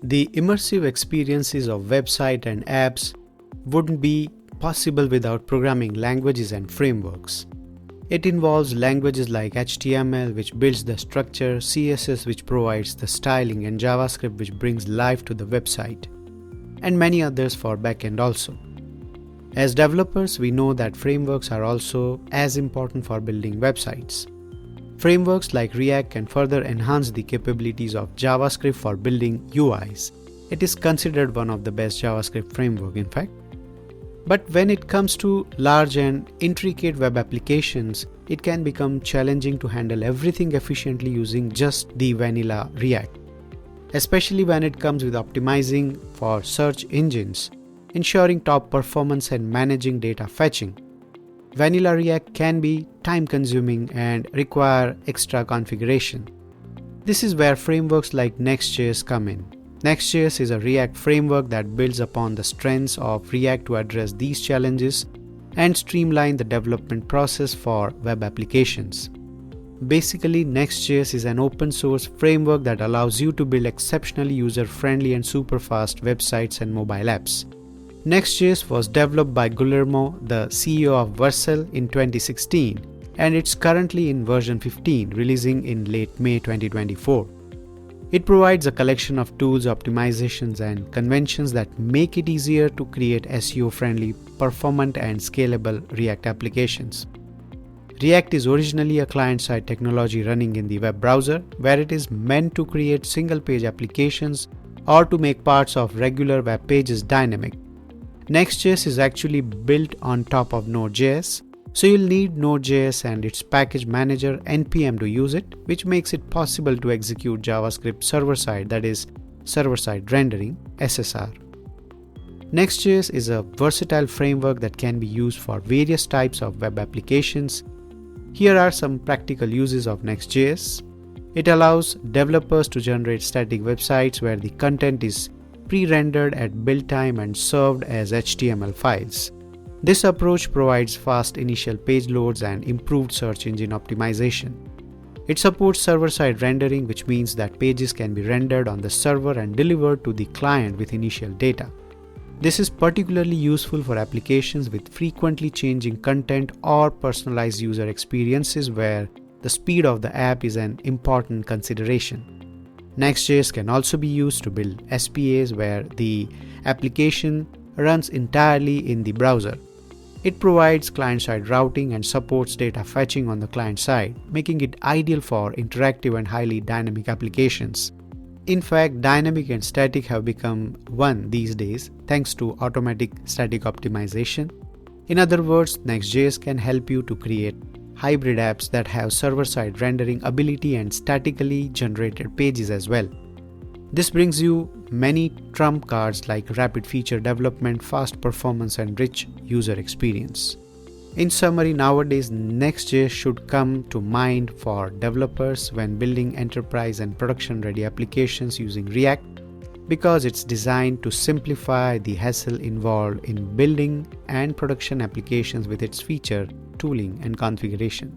The immersive experiences of website and apps wouldn't be possible without programming languages and frameworks. It involves languages like HTML, which builds the structure, CSS, which provides the styling, and JavaScript, which brings life to the website, and many others for backend also. As developers, we know that frameworks are also as important for building websites. Frameworks like React can further enhance the capabilities of JavaScript for building UIs. It is considered one of the best JavaScript framework, in fact. But when it comes to large and intricate web applications, it can become challenging to handle everything efficiently using just the vanilla React, especially when it comes with optimizing for search engines, ensuring top performance, and managing data fetching. Vanilla React can be time-consuming and require extra configuration. This is where frameworks like Next.js come in. Next.js is a React framework that builds upon the strengths of React to address these challenges and streamline the development process for web applications. Basically, Next.js is an open source framework that allows you to build exceptionally user-friendly and super-fast websites and mobile apps. Next.js was developed by Guillermo, the CEO of Vercel, in 2016, and it's currently in version 15, releasing in late May 2024. It provides a collection of tools, optimizations, and conventions that make it easier to create SEO-friendly, performant, and scalable React applications. React is originally a client-side technology running in the web browser, where it is meant to create single-page applications or to make parts of regular web pages dynamic. Next.js is actually built on top of Node.js, so you'll need Node.js and its package manager npm to use it, which makes it possible to execute JavaScript server-side, that is, server-side rendering, SSR. Next.js is a versatile framework that can be used for various types of web applications. Here are some practical uses of Next.js. It allows developers to generate static websites where the content is pre-rendered at build time and served as HTML files. This approach provides fast initial page loads and improved search engine optimization. It supports server-side rendering, which means that pages can be rendered on the server and delivered to the client with initial data. This is particularly useful for applications with frequently changing content or personalized user experiences where the speed of the app is an important consideration. Next.js can also be used to build SPAs where the application runs entirely in the browser. It provides client-side routing and supports data fetching on the client side, making it ideal for interactive and highly dynamic applications. In fact, dynamic and static have become one these days thanks to automatic static optimization. In other words, Next.js can help you to create hybrid apps that have server-side rendering ability and statically generated pages as well. This brings you many trump cards like rapid feature development, fast performance, and rich user experience. In summary, nowadays Next.js should come to mind for developers when building enterprise and production-ready applications using React, because it's designed to simplify the hassle involved in building and production applications with its feature, tooling, and configuration.